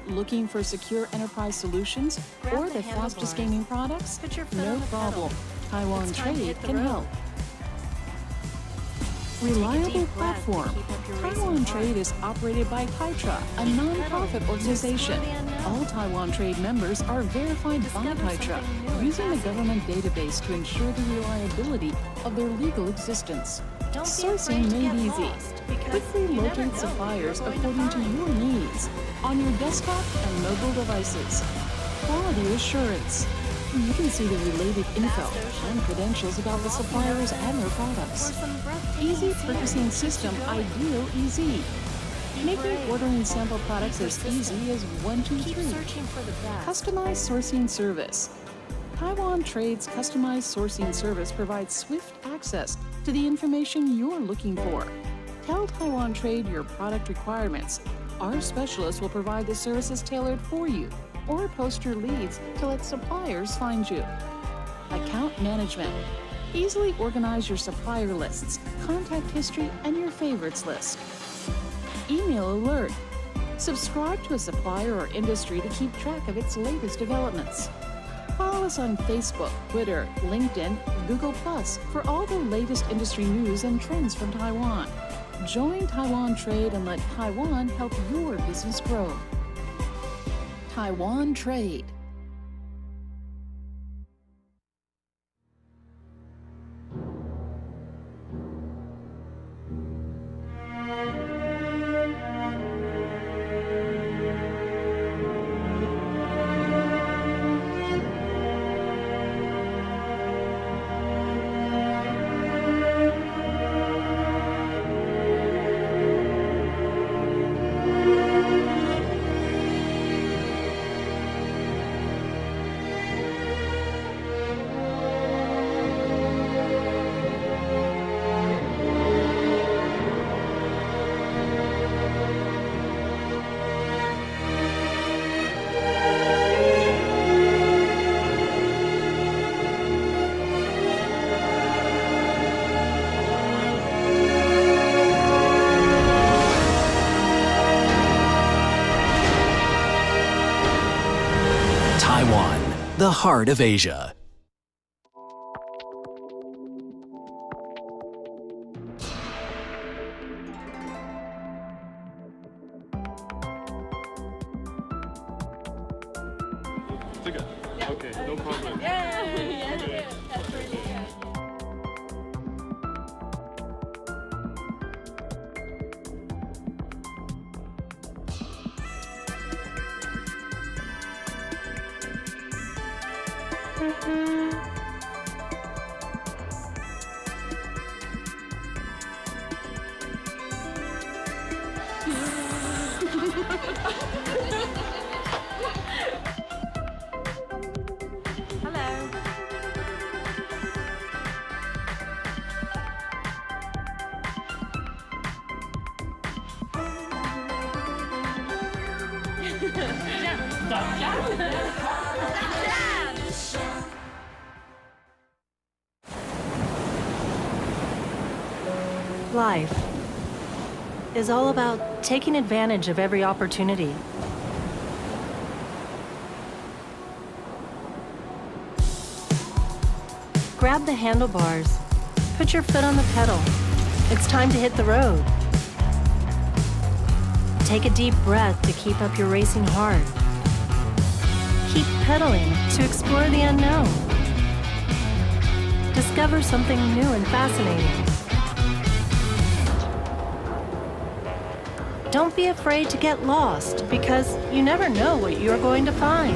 Looking for secure enterprise solutions or the fastest gaming products? No problem. Taiwan Trade can help. Reliable platform. Taiwan Trade is operated by Taitra, a non-profit organization. All Taiwan Trade members are verified by Taitra, using the government database to ensure the reliability of their legal existence. Sourcing made easy. Quickly locate suppliers according to your needs on your desktop and mobile devices. Quality assurance. You can see the related info and credentials about the suppliers and their products. Easy purchasing system, ideal easy. Making ordering sample products as easy as 1, 2, 3. Customized sourcing service. Taiwan Trade's customized sourcing service provides swift access to the information you're looking for. Tell Taiwan Trade your product requirements. Our specialists will provide the services tailored for you, or post your leads to let suppliers find you. Account management. Easily organize your supplier lists, contact history, and your favorites list. Email alert. Subscribe to a supplier or industry to keep track of its latest developments. Follow us on Facebook, Twitter, LinkedIn, Google+, for all the latest industry news and trends from Taiwan. Join Taiwan Trade and let Taiwan help your business grow. Taiwan Trade. Taiwan, the heart of Asia. Okay, no problem. Yeah, that's really good. Hello. Life is all about taking advantage of every opportunity. Grab the handlebars, put your foot on the pedal. It's time to hit the road. Take a deep breath to keep up your racing heart. Keep pedaling to explore the unknown. Discover something new and fascinating. Don't be afraid to get lost, because you never know what you're going to find.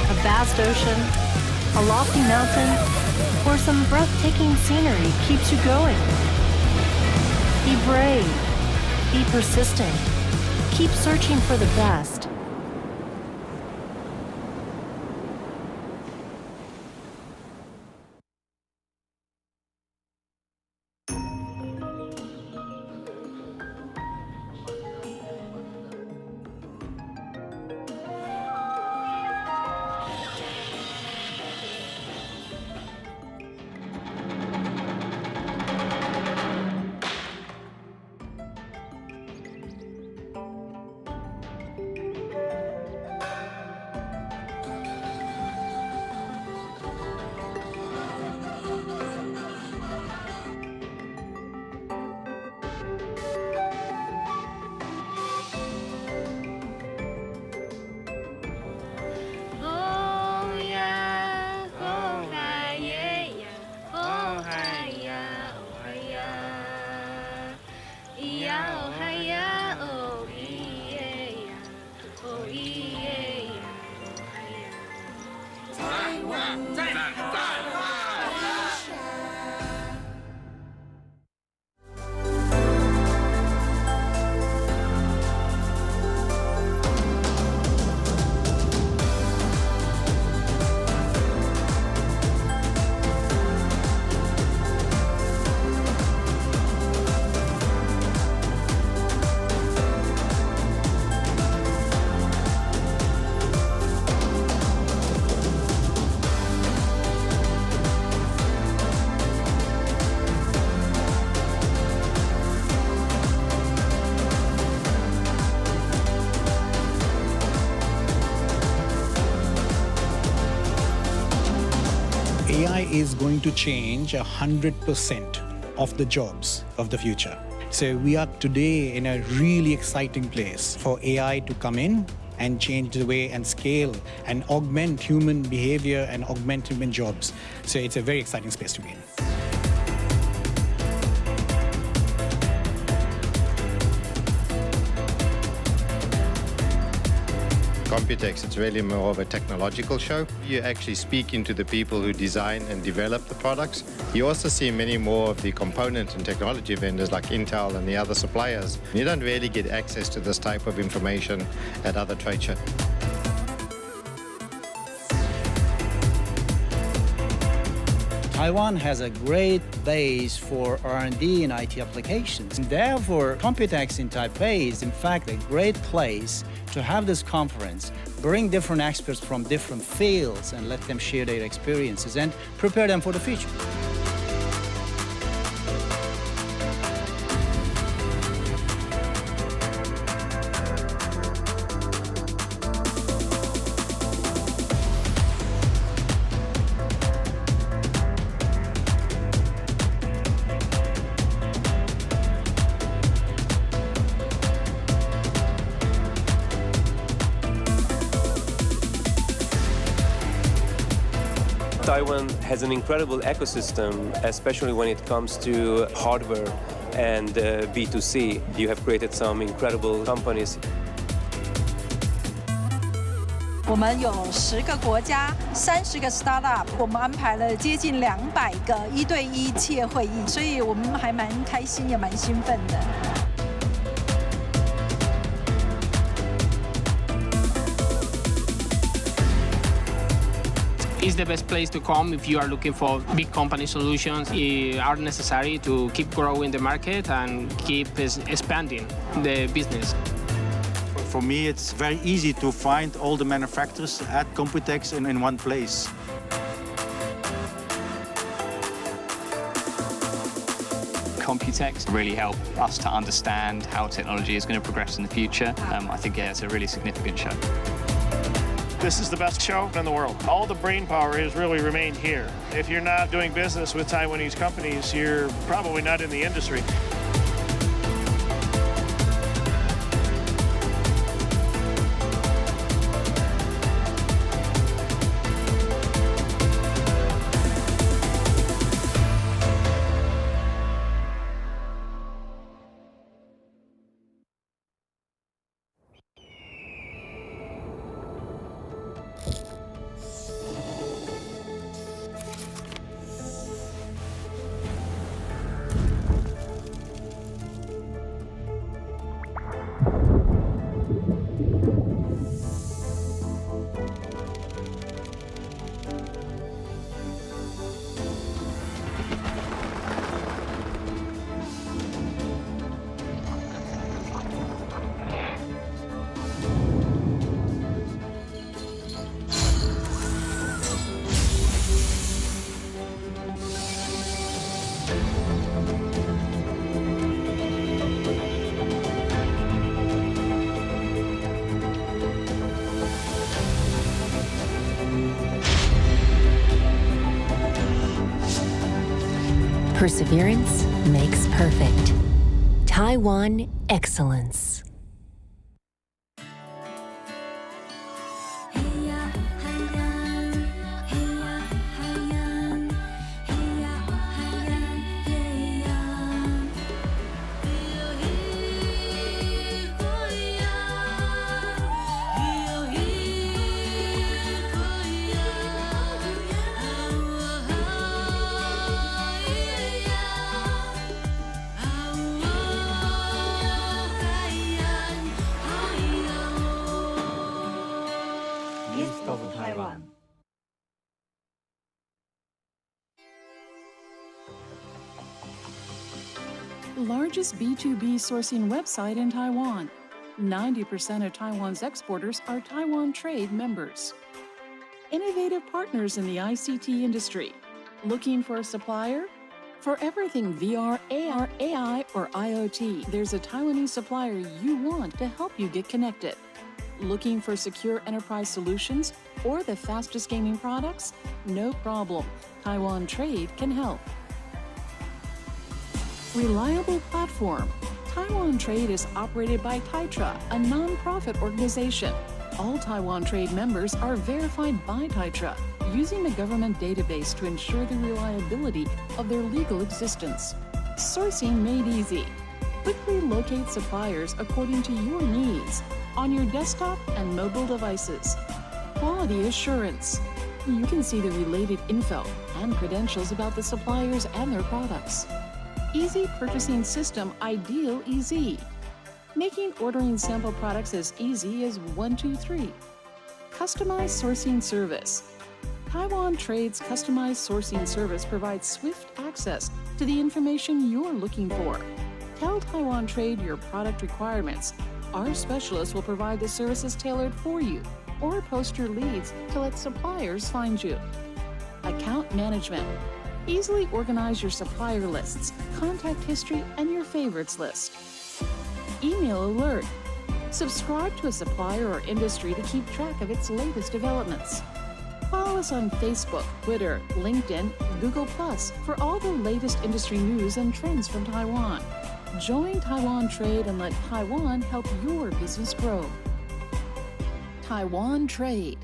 A vast ocean, a lofty mountain, or some breathtaking scenery keeps you going. Be brave, be persistent, keep searching for the best. AI is going to change 100% of the jobs of the future. So we are today in a really exciting place for AI to come in and change the way and scale and augment human behavior and augment human jobs. So it's a very exciting space to be in. Computex, it's really more of a technological show. You actually speak into the people who design and develop the products. You also see many more of the component and technology vendors like Intel and the other suppliers. You don't really get access to this type of information at other trade shows. Taiwan has a great base for R&D in IT applications. And therefore, Computex in Taipei is in fact a great place to have this conference, bring different experts from different fields and let them share their experiences and prepare them for the future. Taiwan has an incredible ecosystem, especially when it comes to hardware and B2C. You have created some incredible companies. 我们有10个国家，30个 startup， 我们安排了接近200个1对1企业会议，所以我们还蛮开心，也蛮兴奋的。It's the best place to come if you are looking for big company solutions are necessary to keep growing the market and keep expanding the business. For me, it's very easy to find all the manufacturers at Computex in one place. Computex really help us to understand how technology is going to progress in the future. I think, yeah, it's a really significant show. This is the best show in the world. All the brain power has really remained here. If you're not doing business with Taiwanese companies, you're probably not in the industry. Perseverance makes perfect. Taiwan Excellence. Largest B2B sourcing website in Taiwan. 90% of Taiwan's exporters are Taiwan Trade members. Innovative partners in the ICT industry. Looking for a supplier? For everything VR, AR, AI, or IoT, there's a Taiwanese supplier you want to help you get connected. Looking for secure enterprise solutions or the fastest gaming products? No problem. Taiwan Trade can help. Reliable platform. Taiwan Trade is operated by Taitra, a non-profit organization. All Taiwan Trade members are verified by Taitra, using the government database to ensure the reliability of their legal existence. Sourcing made easy. Quickly locate suppliers according to your needs on your desktop and mobile devices. Quality assurance. You can see the related info and credentials about the suppliers and their products. Easy purchasing system, ideal easy. Making ordering sample products as easy as 1, 2, 3. Customized sourcing service. Taiwan Trade's customized sourcing service provides swift access to the information you're looking for. Tell Taiwan Trade your product requirements. Our specialists will provide the services tailored for you, or post your leads to let suppliers find you. Account management. Easily organize your supplier lists, contact history, and your favorites list. Email alert. Subscribe to a supplier or industry to keep track of its latest developments. Follow us on Facebook, Twitter, LinkedIn, Google+, for all the latest industry news and trends from Taiwan. Join Taiwan Trade and let Taiwan help your business grow. Taiwan Trade.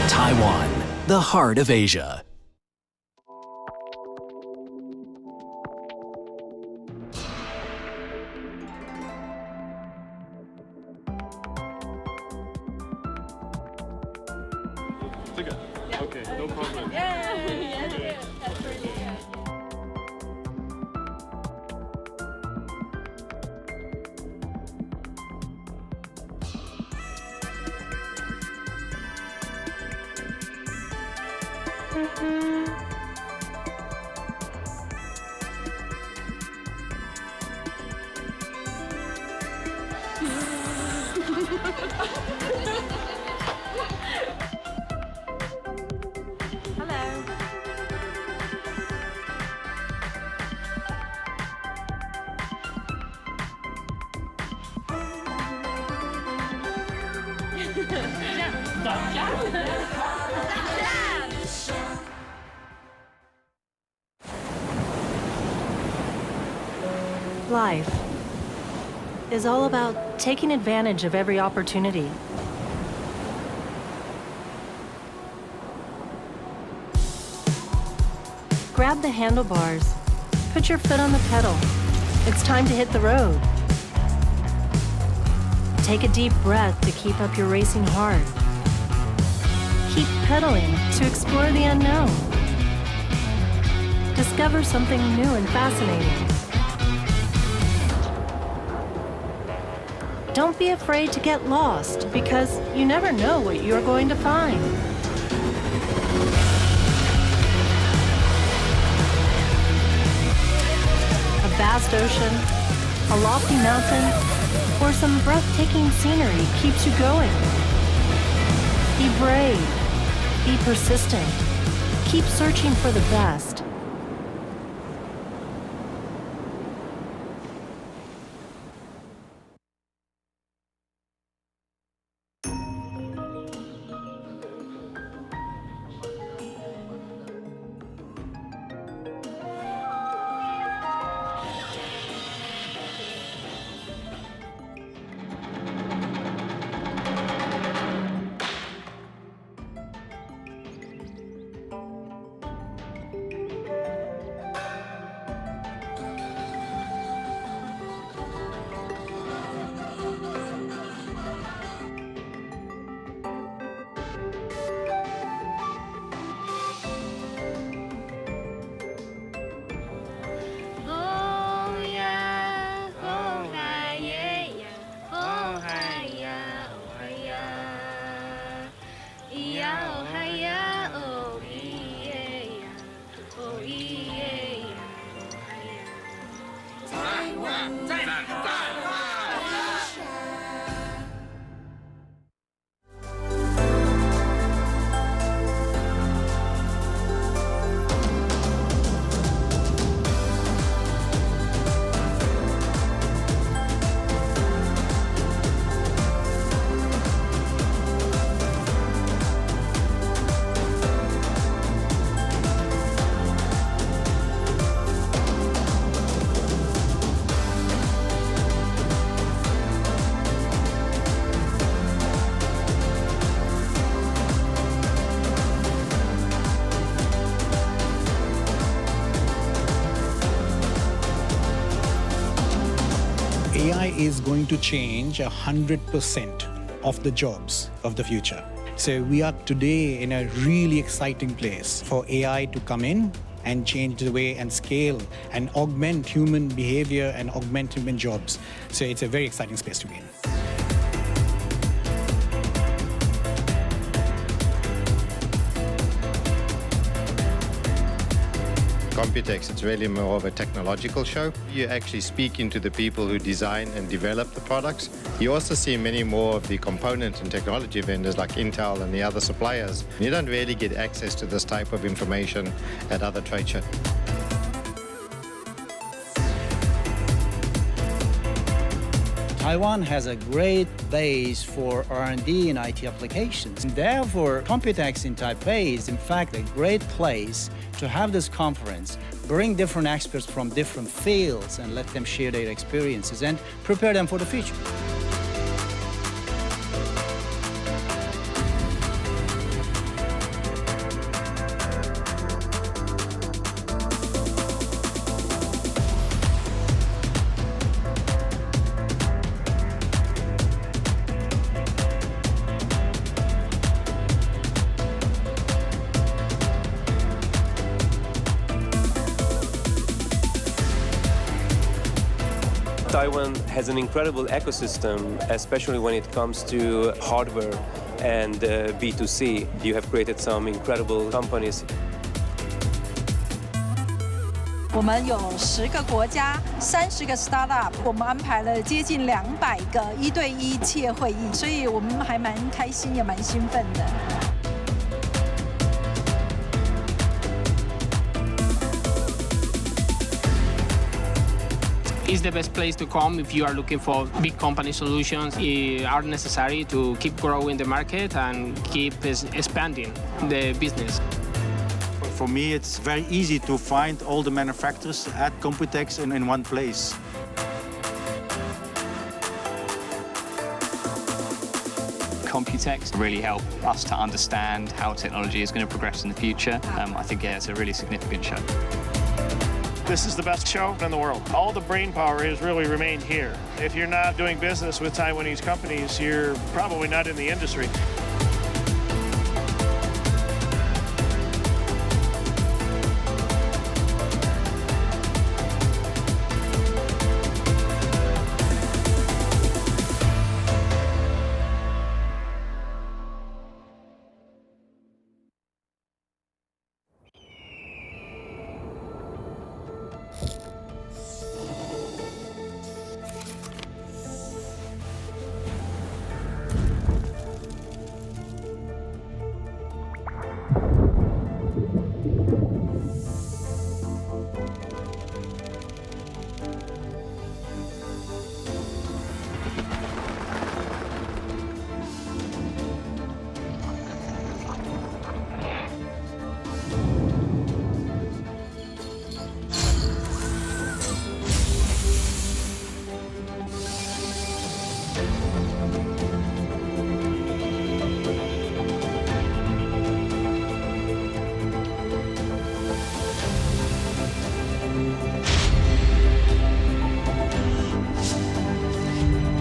Taiwan, the heart of Asia. Okay, no problem. Yeah, that's really good. Hello. Life is all about taking advantage of every opportunity. Grab the handlebars, put your foot on the pedal. It's time to hit the road. Take a deep breath to keep up your racing heart. Keep pedaling to explore the unknown. Discover something new and fascinating. Don't be afraid to get lost, because you never know what you're going to find. A vast ocean, a lofty mountain, or some breathtaking scenery keeps you going. Be brave, be persistent, keep searching for the best. is going to change 100% of the jobs of the future. So we are today in a really exciting place for AI to come in and change the way and scale and augment human behavior and augment human jobs. So it's a very exciting space to be in. Computex, it's really more of a technological show. You actually speak into the people who design and develop the products. You also see many more of the component and technology vendors like Intel and the other suppliers. You don't really get access to this type of information at other trade shows. Taiwan has a great base for R&D in IT applications. Therefore, Computex in Taipei is in fact a great place to have this conference, bring different experts from different fields and let them share their experiences and prepare them for the future. Taiwan has an incredible ecosystem, especially when it comes to hardware and B2C. You have created some incredible companies. 我们有10个国家，30个 startup， 我们安排了接近200个1对1企业会议，所以我们还蛮开心，也蛮兴奋的。 It's the best place to come if you are looking for big company solutions. Are necessary to keep growing the market and keep expanding the business. For me, it's very easy to find all the manufacturers at Computex in one place. Computex really help us to understand how technology is going to progress in the future. I think it's a really significant show. This is the best show in the world. All the brain power has really remained here. If you're not doing business with Taiwanese companies, you're probably not in the industry.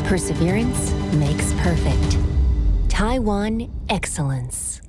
Perseverance makes perfect. Taiwan Excellence.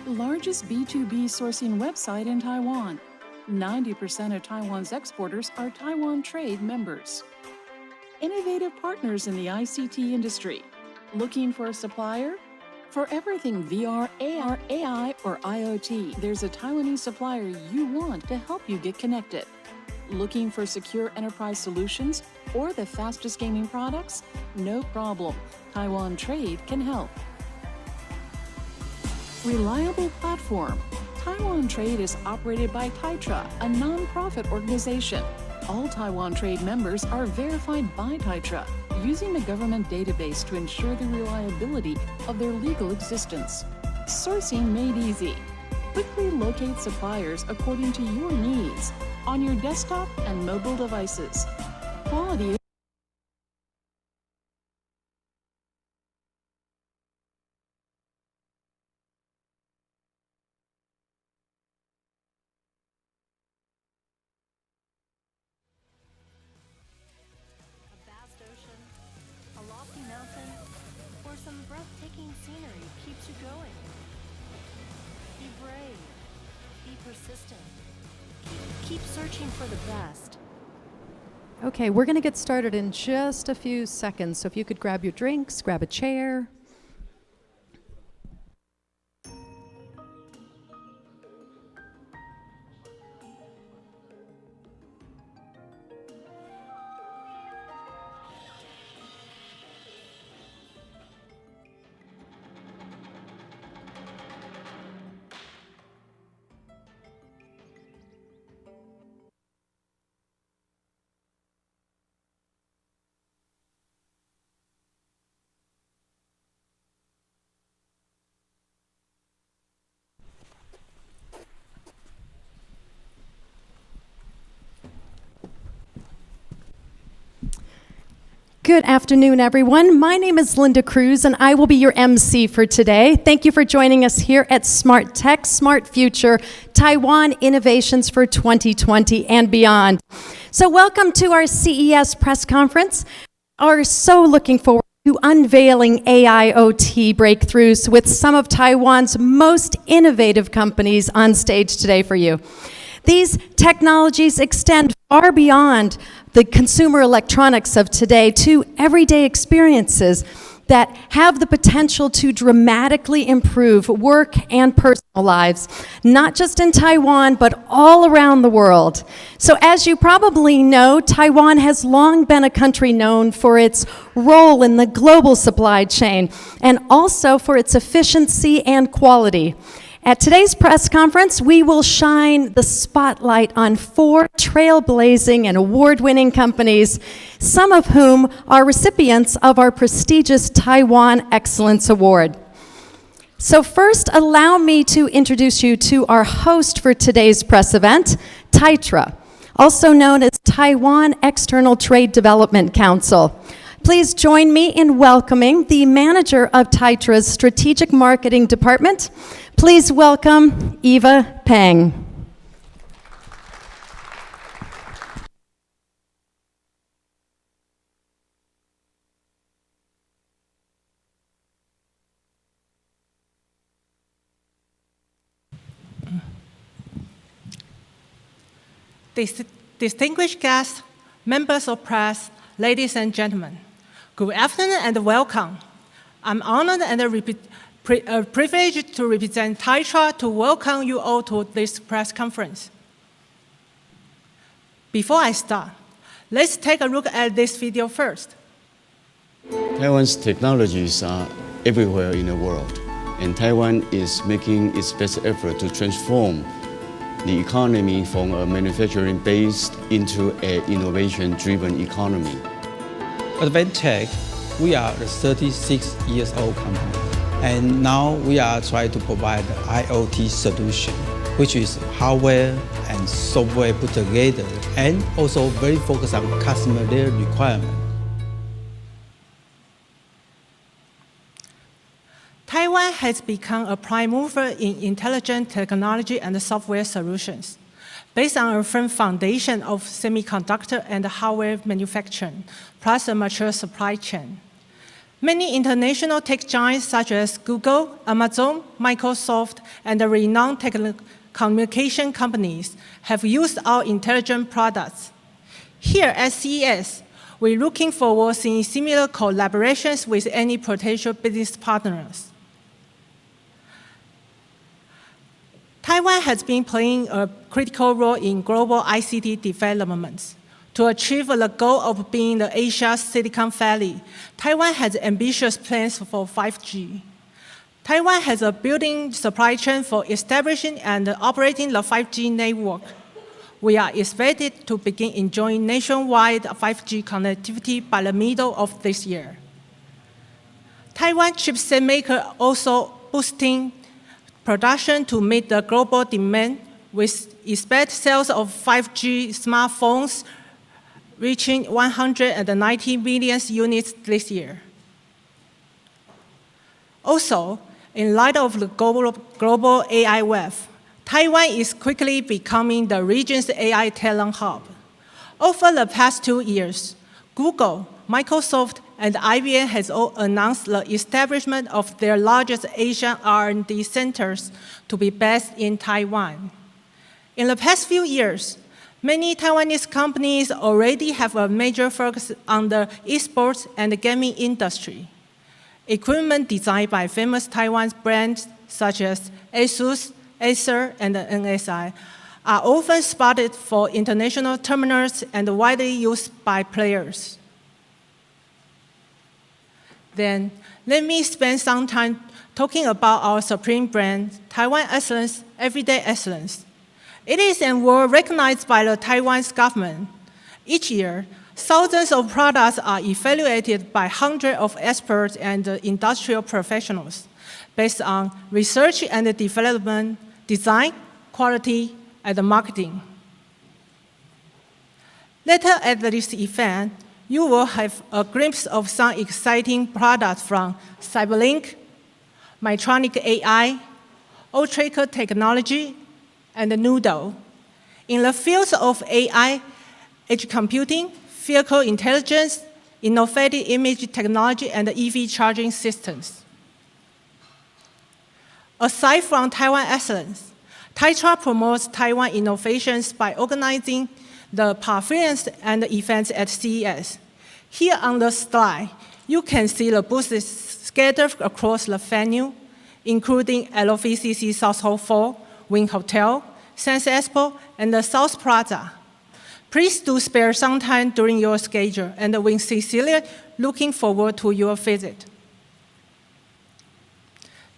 Largest B2B sourcing website in Taiwan. 90% of Taiwan's exporters are Taiwan Trade members. Innovative partners in the ICT industry. Looking for a supplier? For everything VR, AR, AI, or IoT, there's a Taiwanese supplier you want to help you get connected. Looking for secure enterprise solutions or the fastest gaming products? No problem. Taiwan Trade can help. Reliable platform. Taiwan Trade is operated by Taitra, a non-profit organization. All Taiwan Trade members are verified by Taitra, using the government database to ensure the reliability of their legal existence. Sourcing made easy. Quickly locate suppliers according to your needs on your desktop and mobile devices. Quality a lofty mountain, or some breathtaking scenery keeps you going. Be brave. Be persistent. Keep searching for the best. Okay, we're going to get started in just a few seconds. So if you could grab your drinks, grab a chair. Good afternoon, everyone. My name is Linda Cruz, and I will be your MC for today. Thank you for joining us here at Smart Tech, Smart Future, Taiwan Innovations for 2020 and beyond. So welcome to our CES press conference. We're so looking forward to unveiling AIoT breakthroughs with some of Taiwan's most innovative companies on stage today for you. These technologies extend far beyond the consumer electronics of today to everyday experiences that have the potential to dramatically improve work and personal lives, not just in Taiwan, but all around the world. So as you probably know, Taiwan has long been a country known for its role in the global supply chain and also for its efficiency and quality. At today's press conference, we will shine the spotlight on 4 trailblazing and award-winning companies, some of whom are recipients of our prestigious Taiwan Excellence Award. So first, allow me to introduce you to our host for today's press event, Taitra, also known as Taiwan External Trade Development Council. Please join me in welcoming the manager of Taitra's Strategic Marketing Department. Please welcome Eva Peng. Distinguished guests, members of press, ladies and gentlemen, good afternoon and welcome. I'm honored and privileged to represent Taitra to welcome you all to this press conference. Before I start, let's take a look at this video first. Taiwan's technologies are everywhere in the world, and Taiwan is making its best effort to transform the economy from a manufacturing-based into an innovation-driven economy. At Advantech, we are a 36-year-old company. And now we are trying to provide the IoT solution, which is hardware and software put together, and also very focused on customer requirement. Taiwan has become a prime mover in intelligent technology and software solutions. Based on a firm foundation of semiconductor and hardware manufacturing, plus a mature supply chain. Many international tech giants such as Google, Amazon, Microsoft, and the renowned telecommunication companies have used our intelligent products. Here at CES, we're looking forward to seeing similar collaborations with any potential business partners. Taiwan has been playing a critical role in global ICT development. To achieve the goal of being the Asia's Silicon Valley, Taiwan has ambitious plans for 5G. Taiwan has a building supply chain for establishing and operating the 5G network. We are expected to begin enjoying nationwide 5G connectivity by the middle of this year. Taiwan chipset maker also boosting production to meet the global demand, with expected sales of 5G smartphones reaching 190 million units this year. Also, in light of the global AI wave, Taiwan is quickly becoming the region's AI talent hub. Over the past 2 years, Google, Microsoft, and IBM has all announced the establishment of their largest Asian R&D centers to be based in Taiwan. In the past few years, many Taiwanese companies already have a major focus on the esports and gaming industry. Equipment designed by famous Taiwan brands such as ASUS, Acer, and NSI are often spotted for international terminals and widely used by players. Then, let me spend some time talking about our supreme brand, Taiwan Excellence, Everyday Excellence. It is an award recognized by the Taiwanese government. Each year, thousands of products are evaluated by hundreds of experts and industrial professionals based on research and development, design, quality, and marketing. Later at this event, you will have a glimpse of some exciting products from Cyberlink, Mytronic AI, Ultraker Technology, and Noodle. In the fields of AI, edge computing, vehicle intelligence, innovative image technology, and EV charging systems. Aside from Taiwan Excellence, Taitra promotes Taiwan innovations by organizing the pavilions and events at CES. Here on the slide, you can see the booths scattered across the venue, including LVCC South Hall 4, Wynn Hotel, Sense Expo, and the South Plaza. Please do spare some time during your schedule, and we sincerely looking forward to your visit.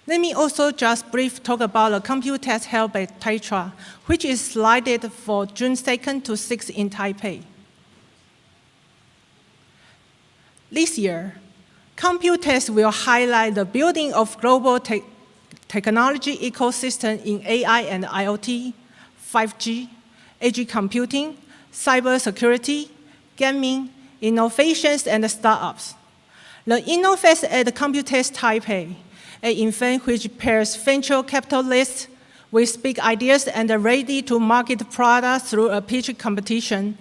Let me also just briefly talk about the Computex held by Taitra, which is slated for June 2nd to 6th in Taipei. This year, Computex will highlight the building of global technology ecosystem in AI and IoT, 5G, edge computing, cybersecurity, gaming, innovations, and startups. The InnoFest at Computex Taipei, an event which pairs venture capitalists with big ideas and ready to market products through a pitch competition,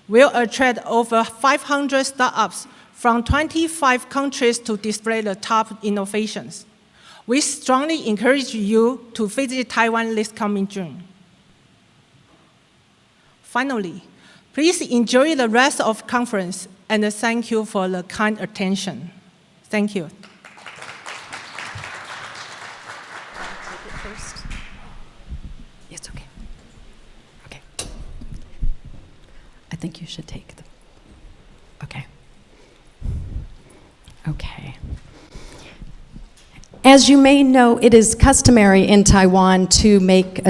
will attract over 500 startups from 25 countries to display the top innovations. We strongly encourage you to visit Taiwan this coming June. Finally, please enjoy the rest of the conference, and thank you for the kind attention. Thank you. It's okay. Okay. I think you should take them. Okay. Okay. As you may know, it is customary in Taiwan to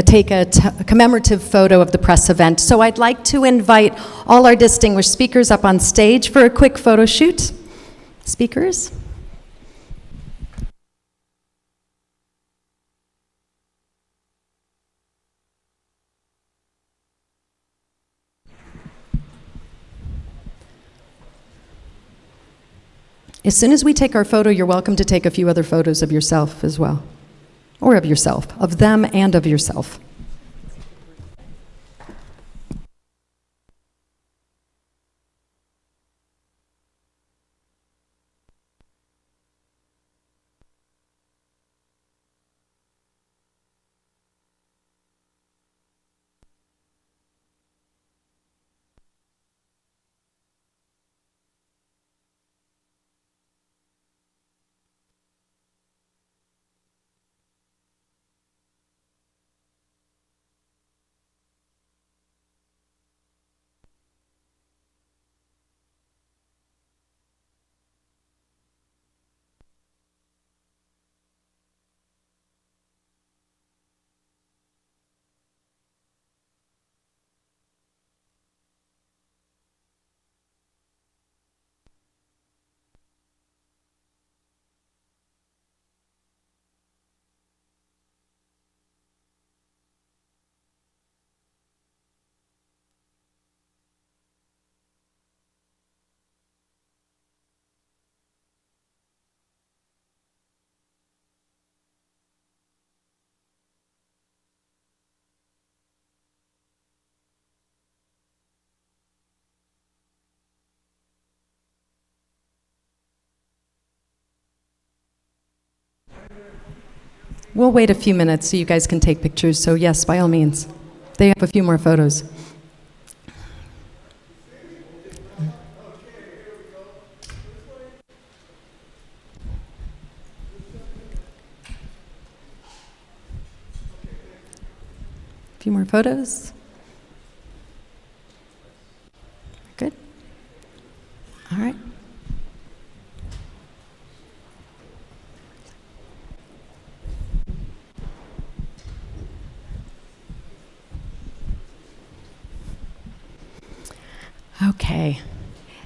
take a commemorative photo of the press event. So I'd like to invite all our distinguished speakers up on stage for a quick photo shoot. Speakers? As soon as we take our photo, you're welcome to take a few other photos of yourself as well. Or of yourself, of them and of yourself. We'll wait a few minutes so you guys can take pictures. So yes, by all means. They have a few more photos. A few more photos. Good. All right. Okay.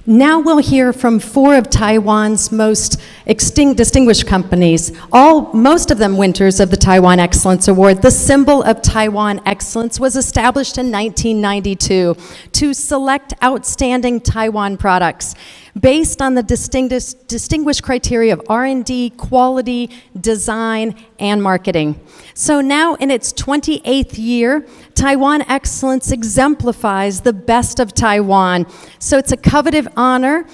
Now we'll hear from 4 of Taiwan's most distinguished companies, most of them winners of the Taiwan Excellence Award. The symbol of Taiwan Excellence was established in 1992 to select outstanding Taiwan products based on the distinguished criteria of R&D, quality, design, and marketing. So now in its 28th year, Taiwan Excellence exemplifies the best of Taiwan. So it's a coveted honor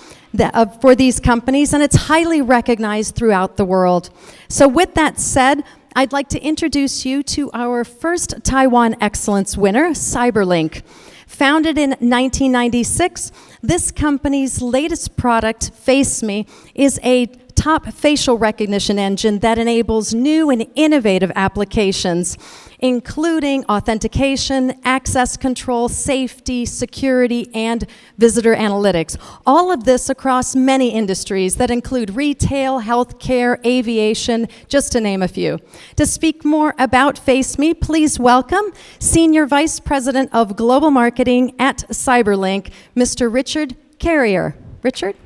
for these companies, and it's highly recognized throughout the world. So with that said, I'd like to introduce you to our first Taiwan Excellence winner, Cyberlink. Founded in 1996, this company's latest product, FaceMe, is a top facial recognition engine that enables new and innovative applications, including authentication, access control, safety, security, and visitor analytics. All of this across many industries that include retail, healthcare, aviation, just to name a few. To speak more about FaceMe, please welcome Senior Vice President of Global Marketing at Cyberlink, Mr. Richard Carrier. Richard?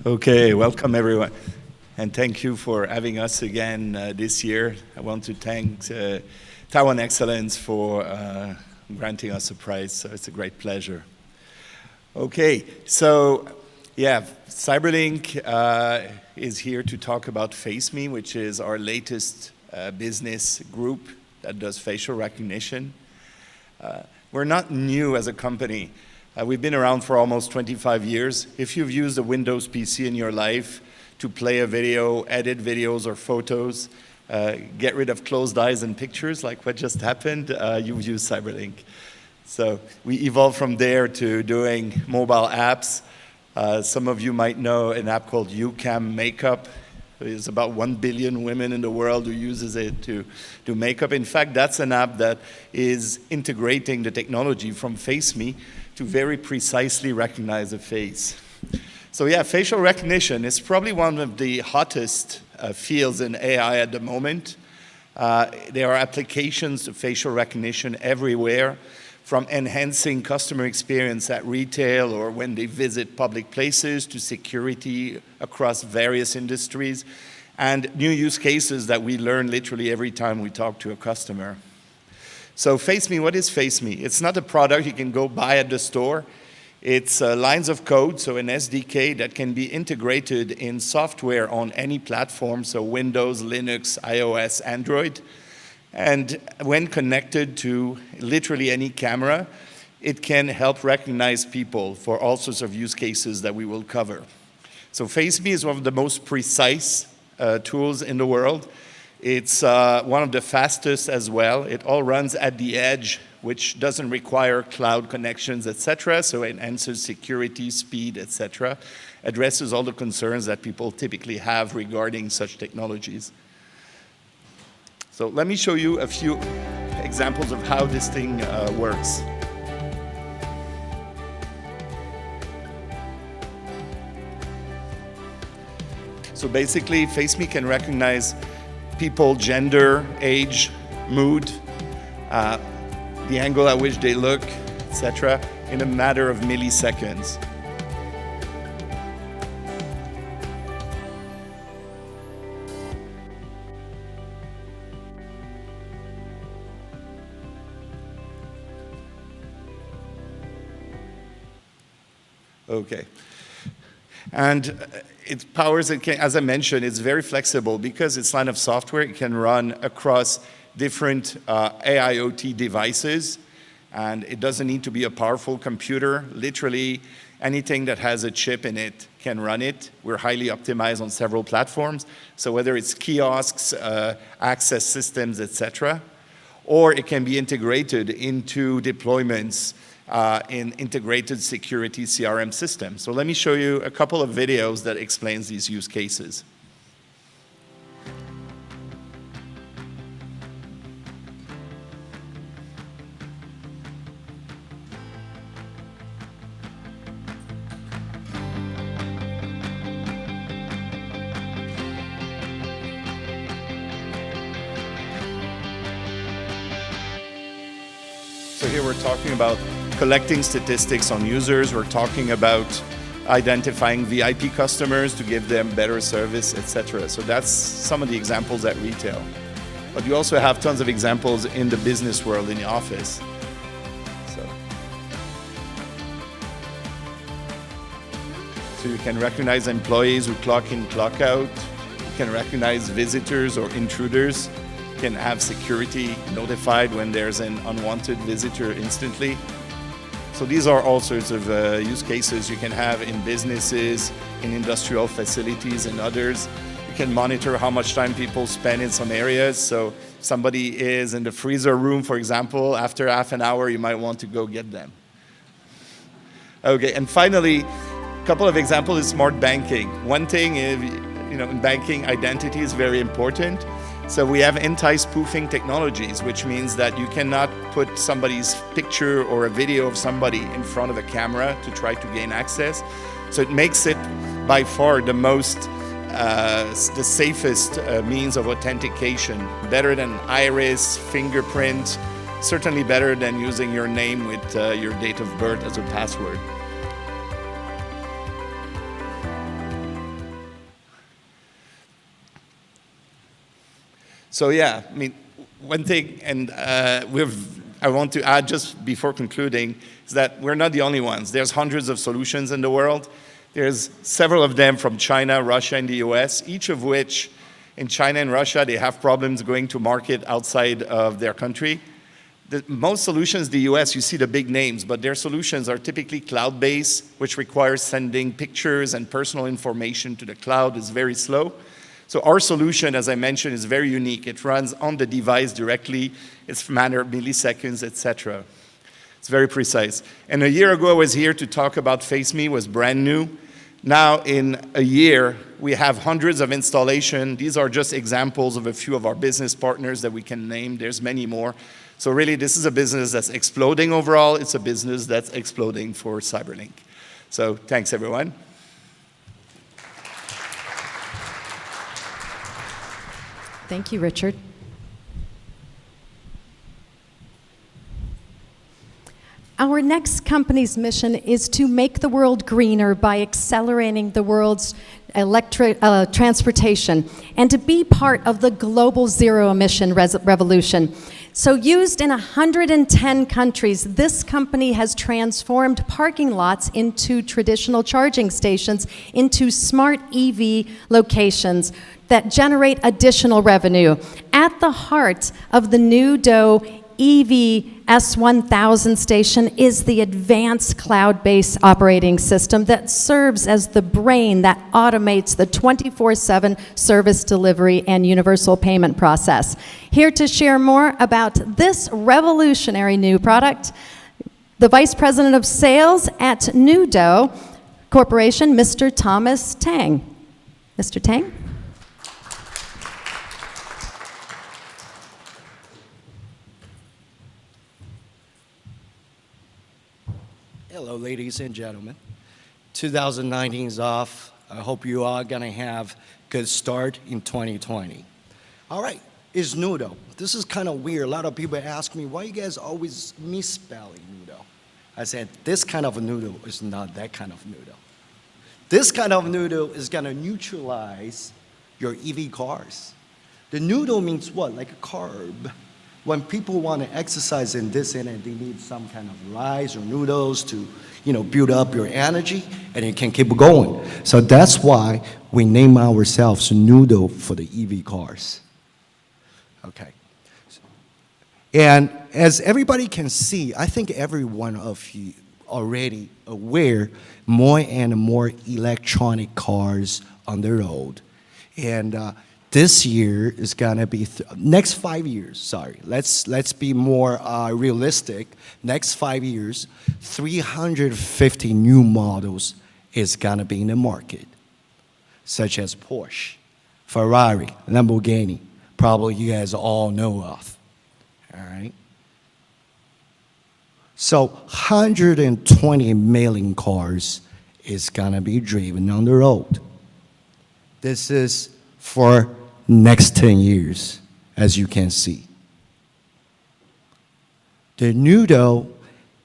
Okay, welcome everyone, and thank you for having us again this year. I want to thank Taiwan Excellence for granting us a prize, so it's a great pleasure. Okay, so yeah, Cyberlink is here to talk about FaceMe, which is our latest business group that does facial recognition. We're not new as a company. We've been around for almost 25 years. If you've used a Windows PC in your life to play a video, edit videos or photos, get rid of closed eyes and pictures like what just happened, you've used Cyberlink. So we evolved from there to doing mobile apps. Some of you might know an app called YouCam Makeup. There's about 1 billion women in the world who uses it to do makeup. In fact, that's an app that is integrating the technology from FaceMe to very precisely recognize a face. So yeah, facial recognition is probably one of the hottest fields in AI at the moment. There are applications of facial recognition everywhere, from enhancing customer experience at retail or when they visit public places to security across various industries, and new use cases that we learn literally every time we talk to a customer. So FaceMe, what is FaceMe? It's not a product you can go buy at the store. It's lines of code, so an SDK that can be integrated in software on any platform, so Windows, Linux, iOS, Android. And when connected to literally any camera, it can help recognize people for all sorts of use cases that we will cover. So FaceMe is one of the most precise tools in the world. It's one of the fastest as well. It all runs at the edge, which doesn't require cloud connections, etc. So it enhances security, speed, etc. Addresses all the concerns that people typically have regarding such technologies. So let me show you a few examples of how this thing works. So basically, FaceMe can recognize people, gender, age, mood, the angle at which they look, etc., in a matter of milliseconds. Okay. And it powers, as I mentioned, it's very flexible because it's line of software. It can run across different AIoT devices. And it doesn't need to be a powerful computer. Literally, anything that has a chip in it can run it. We're highly optimized on several platforms. So whether it's kiosks, access systems, etc., or it can be integrated into deployments in integrated security CRM systems. So let me show you a couple of videos that explains these use cases. So here we're talking about collecting statistics on users. We're talking about identifying VIP customers to give them better service, etc. So that's some of the examples at retail. But you also have tons of examples in the business world, in the office. So you can recognize employees who clock in, clock out. You can recognize visitors or intruders. Can have security notified when there's an unwanted visitor instantly. So these are all sorts of use cases you can have in businesses, in industrial facilities and others. You can monitor how much time people spend in some areas. So if somebody is in the freezer room, for example, after half an hour, you might want to go get them. Okay, and finally, a couple of examples is smart banking. One thing is, in banking, identity is very important. So we have anti-spoofing technologies, which means that you cannot put somebody's picture or a video of somebody in front of a camera to try to gain access. So it makes it by far the the safest means of authentication, better than iris, fingerprint, certainly better than using your name with your date of birth as a password. So yeah, I mean, one thing, and I want to add just before concluding, is that we're not the only ones. There's hundreds of solutions in the world. There's several of them from China, Russia, and the US, each of which, in China and Russia, they have problems going to market outside of their country. Most solutions, the US, you see the big names, but their solutions are typically cloud-based, which requires sending pictures and personal information to the cloud. It's very slow. So our solution, as I mentioned, is very unique. It runs on the device directly. It's a matter of milliseconds, etc. It's very precise. And a year ago, I was here to talk about FaceMe. It was brand new. Now, in a year, we have hundreds of installations. These are just examples of a few of our business partners that we can name. There's many more. So really, this is a business that's exploding overall. It's a business that's exploding for Cyberlink. So thanks, everyone. Thank you, Richard. Our next company's mission is to make the world greener by accelerating the world's transportation and to be part of the global zero-emission revolution. So used in 110 countries, this company has transformed parking lots into traditional charging stations into smart EV locations that generate additional revenue. At the heart of the Nudo EV S1000 station is the advanced cloud-based operating system that serves as the brain that automates the 24/7 service delivery and universal payment process. Here to share more about this revolutionary new product, the Vice President of Sales at Nudo Corporation, Mr. Thomas Tang. Mr. Tang? Hello, ladies and gentlemen. 2019 is off. I hope you are going to have a good start in 2020. All right, it's Nudo. This is kind of weird. A lot of people ask me, why you guys always misspelling Nudo? I said, this kind of noodle is not that kind of noodle. This kind of noodle is going to neutralize your EV cars. The noodle means what? Like a carb. When people want to exercise in this and they need some kind of rice or noodles to, build up your energy, and you can keep going. So that's why we name ourselves Nudo for the EV cars. Okay. And as everybody can see, I think every one of you already aware more and more electronic cars on the road. And this year is gonna be, next 5 years, sorry, let's be more realistic. Next 5 years, 350 new models is gonna be in the market, such as Porsche, Ferrari, Lamborghini, probably you guys all know of, all right? So 120 million cars is gonna be driven on the road. This is for next 10 years, as you can see. The Nudo,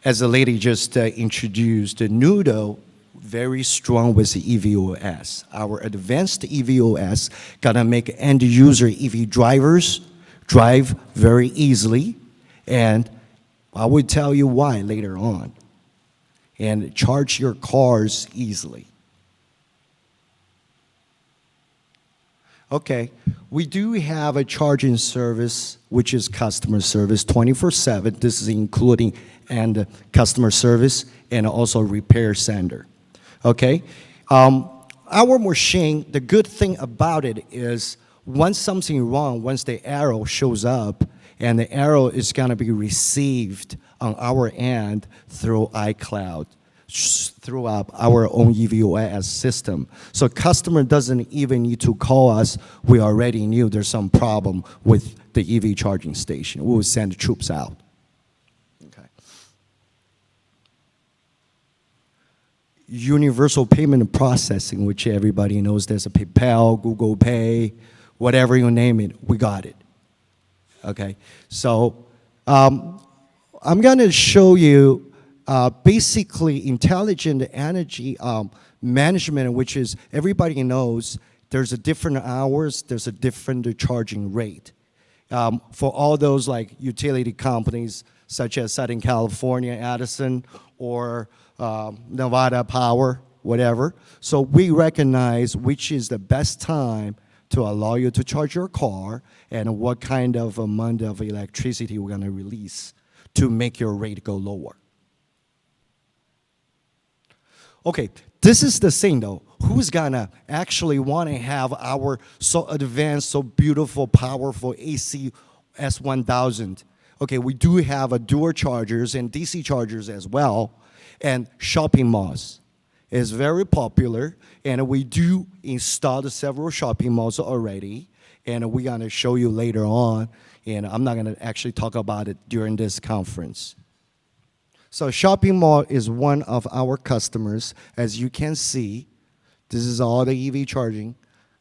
as the lady just introduced, the Nudo, very strong with the EVOS. Our advanced EVOS gonna make end user EV drivers drive very easily, and I will tell you why later on, and charge your cars easily. Okay, we do have a charging service, which is customer service 24/7. This is including and customer service and also repair center. Okay, our machine, the good thing about it is once something wrong, once the arrow shows up, and the arrow is gonna be received on our end through iCloud, through our own EVOS system. So customer doesn't even need to call us. We already knew there's some problem with the EV charging station. We will send the troops out. Okay. Universal payment processing, which everybody knows there's a PayPal, Google Pay, whatever you name it, we got it. Okay, so I'm gonna show you basically intelligent energy management, which is everybody knows there's a different hours, there's a different charging rate. For all those like utility companies such as Southern California, Edison, or Nevada Power, whatever. So we recognize which is the best time to allow you to charge your car and what kind of amount of electricity we're gonna release to make your rate go lower. Okay, this is the thing though. Who's gonna actually wanna have our so advanced, so beautiful, powerful AC S1000? Okay, we do have a dual chargers and DC chargers as well, and shopping malls is very popular, and we do install several shopping malls already, and we're gonna show you later on, and I'm not gonna actually talk about it during this conference. So shopping mall is one of our customers. As you can see, this is all the EV charging,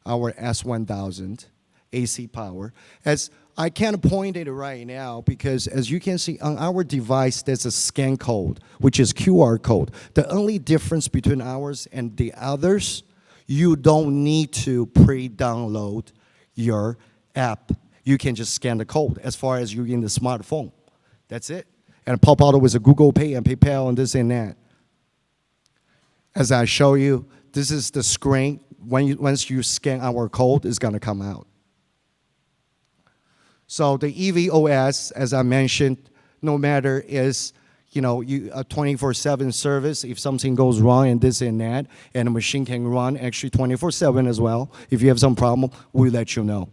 our S1000 AC power. As I can't point it right now because as you can see on our device, there's a scan code, which is QR code. The only difference between ours and the others, you don't need to pre-download your app. You can just scan the code as far as you're in the smartphone. That's it. And pop out with a Google Pay and PayPal and this and that. As I show you, this is the screen. Once you scan our code, it's gonna come out. So the EVOS, as I mentioned, no matter is, you know, a 24/7 service. If something goes wrong and this and that, and the machine can run actually 24/7 as well. If you have some problem, we'll let you know.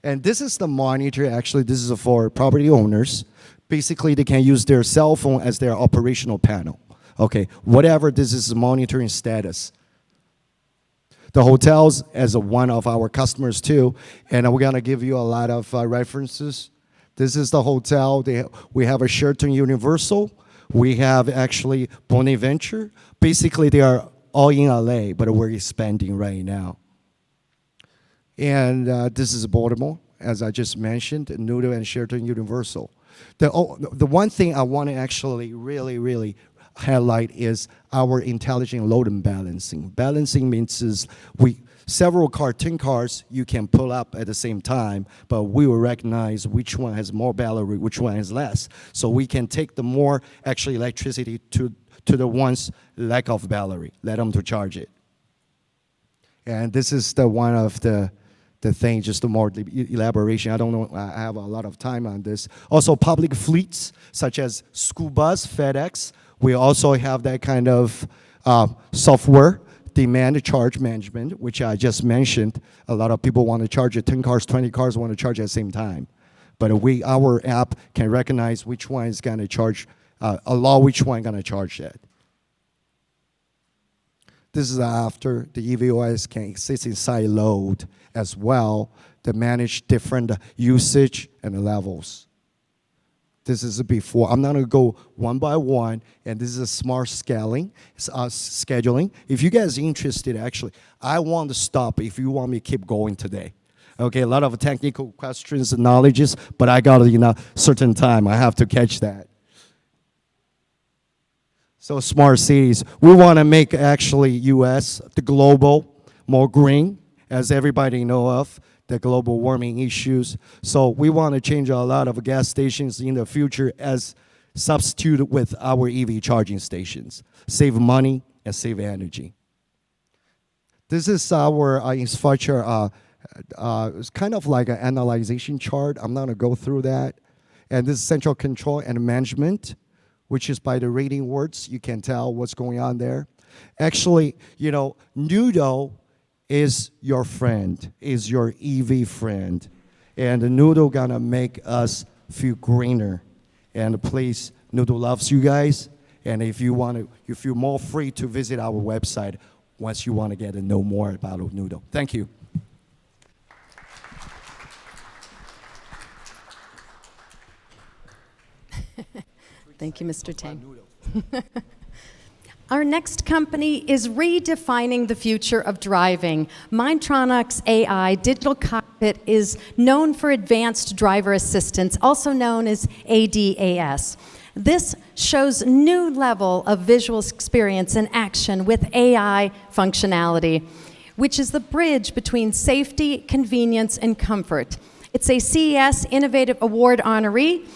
And this is the monitor, actually, this is for property owners. Basically, they can use their cell phone as their operational panel. Okay, whatever, this is monitoring status. The hotels as one of our customers too, and we're gonna give you a lot of references. This is the hotel. We have a Sheraton Universal. We have actually Bonaventure. Basically, they are all in LA, but we're expanding right now. And this is Baltimore, as I just mentioned, Nudo and Sheraton Universal. The one thing I want to actually really highlight is our intelligent load and balancing. Balancing means several 10 cars you can pull up at the same time, but we will recognize which one has more battery, which one has less. So we can take the more actually electricity to the ones lack of battery, let them to charge it. And this is the one of the the thing, just more elaboration. I don't know, I have a lot of time on this. Also, public fleets, such as school bus, FedEx, we also have that kind of software, demand charge management, which I just mentioned. A lot of people want to charge 10 cars, 20 cars, want to charge at the same time. But our app can recognize which one is going to charge, allow which one going to charge that. This is after the EVOS can exist in siloed as well to manage different usage and levels. This is before. I'm not going to go one by one, and this is a smart scaling, scheduling. If you guys are interested, actually, I want to stop if you want me to keep going today. Okay, a lot of technical questions and knowledges, but I got certain time. I have to catch that. So smart cities. We want to make actually U.S., the global, more green, as everybody know of, the global warming issues. So we want to change a lot of gas stations in the future as substitute with our EV charging stations. Save money and save energy. This is our infrastructure. It's kind of like an analyzation chart. I'm not going to go through that. And this is central control and management, which is by the rating words, you can tell what's going on there. Actually, Noodle is your friend, is your EV friend. And the Noodle gonna make us feel greener. And please, Noodle loves you guys. And if you want to, you feel more free to visit our website once you want to get to know more about Noodle. Thank you. Thank you, Mr. Tang. Our next company is redefining the future of driving. Mindtronic's AI digital cockpit is known for advanced driver assistance, also known as ADAS. This shows new level of visual experience and action with AI functionality, which is the bridge between safety, convenience, and comfort. It's a CES Innovative Award honoree,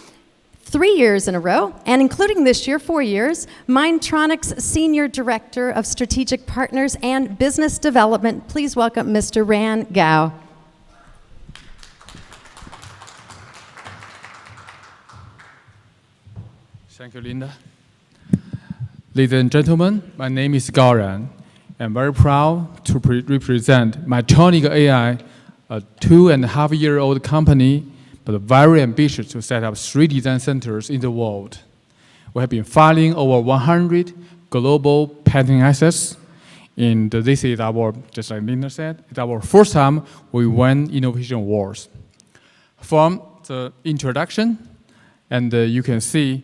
3 years in a row, and including this year, 4 years, Mindtronic's Senior Director of Strategic Partners and Business Development. Please welcome Mr. Ran Gao. Thank you, Linda. Ladies and gentlemen, my name is Gao Ran. I'm very proud to represent Mindtronic AI, a 2.5-year-old company, but very ambitious to set up 3 design centers in the world. We have been filing over 100 global patent assets, and this is our, just like Linda said, it's our first time we won innovation awards. From the introduction, and you can see,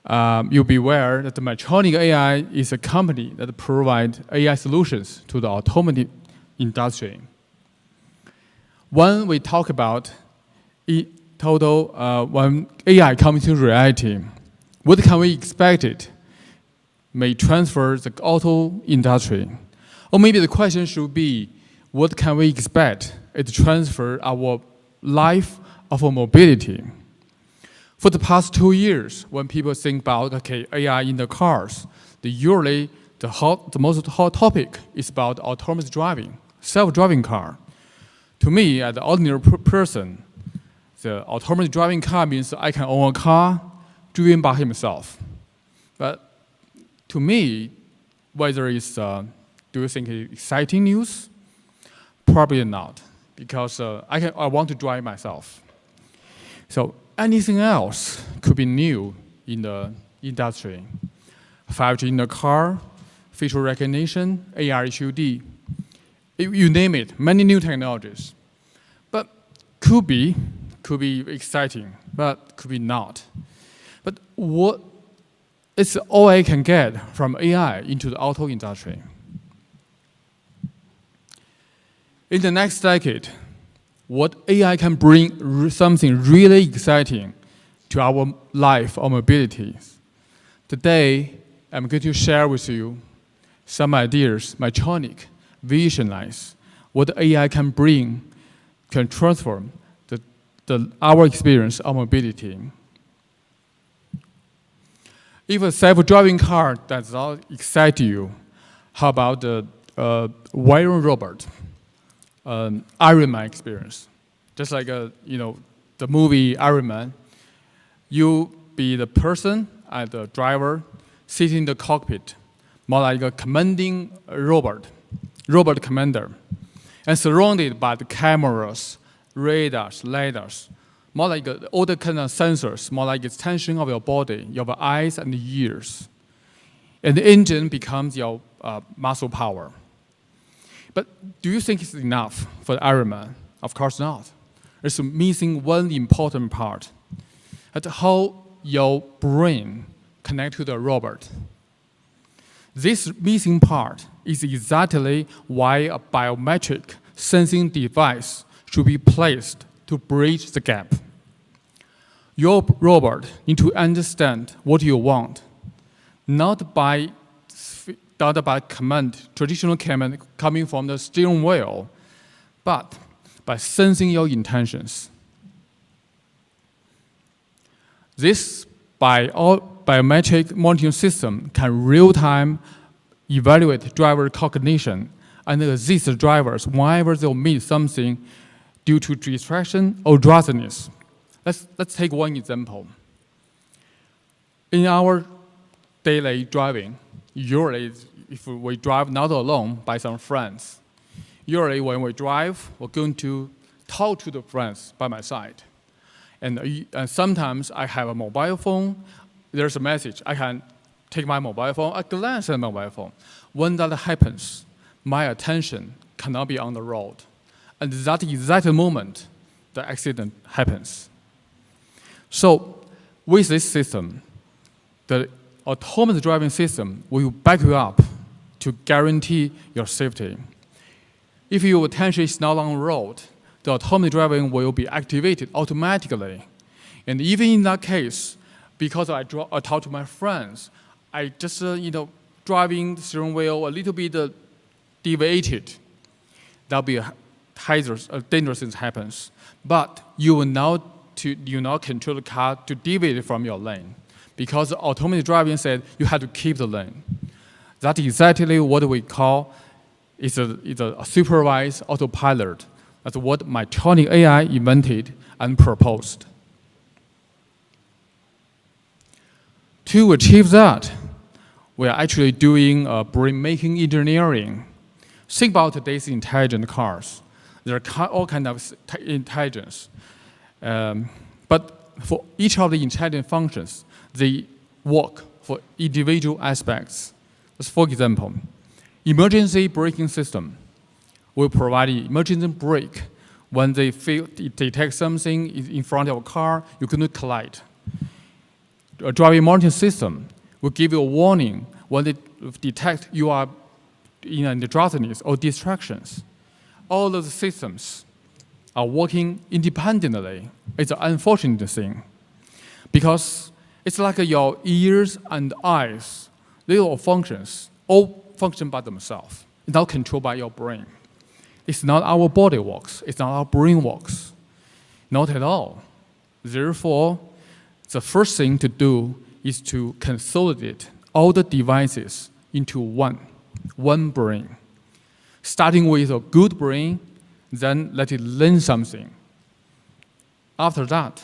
you'll be aware that the Mindtronic AI is a company that provides AI solutions to the automotive industry. When we talk about when AI comes to reality, what can we expect it may transfer the auto industry? Or maybe the question should be, what can we expect it to transfer our life of mobility? For the past 2 years, when people think about AI in the cars, usually the most hot topic is about autonomous driving, self-driving car. To me, as an ordinary person, the autonomous driving car means I can own a car driven by himself. But to me, whether it's, do you think it's exciting news? Probably not, because I want to drive myself. So anything else could be new in the industry. 5G in the car, facial recognition, AR HUD, you name it, many new technologies. But could be exciting, but could be not. But what is all I can get from AI into the auto industry? In the next decade, what AI can bring something really exciting to our life or mobility. Today, I'm going to share with you some ideas Mindtronic visualize what AI can bring, can transform our experience of mobility. If a self-driving car does not excite you, how about the wiring robot? Iron Man experience. Just like the movie Iron Man, you be the person and the driver sitting in the cockpit, more like a commanding robot commander, and surrounded by the cameras, radars, lidars, more like all the kind of sensors, more like extension of your body, your eyes and ears. And the engine becomes your muscle power. But do you think it's enough for the Iron Man? Of course not. It's missing one important part. That's how your brain connects to the robot. This missing part is exactly why a biometric sensing device should be placed to bridge the gap. Your robot needs to understand what you want, not by command, traditional command coming from the steering wheel, but by sensing your intentions. This biometric monitoring system can real-time evaluate driver cognition and assist drivers whenever they'll miss something due to distraction or drowsiness. Let's take one example. In our daily driving, usually if we drive not alone, by some friends, usually when we drive, we're going to talk to the friends by my side. And sometimes I have a mobile phone, there's a message, I can take my mobile phone, I glance at my mobile phone. When that happens, my attention cannot be on the road. And that exact moment, the accident happens. So with this system, the autonomous driving system will back you up to guarantee your safety. If your attention is not on the road, the autonomous driving will be activated automatically. And even in that case, because I talk to my friends, I just driving the steering wheel a little bit deviated. That'll be a dangerous thing happens. But you will not control the car to deviate from your lane, because autonomous driving said you have to keep the lane. That's exactly what we call is a supervised autopilot. That's what Mytronic AI invented and proposed. To achieve that, we are actually doing brain-making engineering. Think about today's intelligent cars. There are all kinds of intelligence. But for each of the intelligent functions, they work for individual aspects. As for example, emergency braking system will provide an emergency brake when they detect something in front of a car, you cannot collide. A driving monitoring system will give you a warning when they detect you are in the drowsiness or distractions. All those systems are working independently. It's an unfortunate thing, because it's like your ears and eyes, little functions, all function by themselves, not controlled by your brain. It's not our body works, it's not our brain works. Not at all. Therefore, the first thing to do is to consolidate all the devices into one brain. Starting with a good brain, then let it learn something. After that,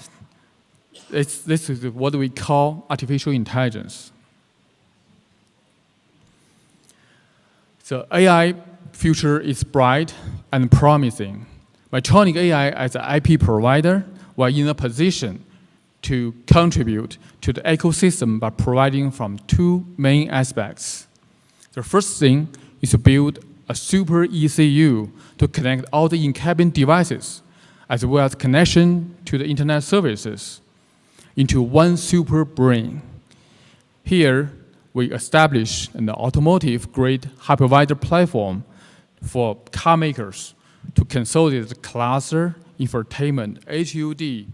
this is what we call artificial intelligence. The AI future is bright and promising. Mytronic AI, as an IP provider, we're in a position to contribute to the ecosystem by providing from two main aspects. The first thing is to build a super ECU to connect all the in-cabin devices, as well as connection to the internet services, into one super brain. Here, we establish an automotive-grade hypervisor platform for car makers to consolidate the cluster, infotainment, HUD,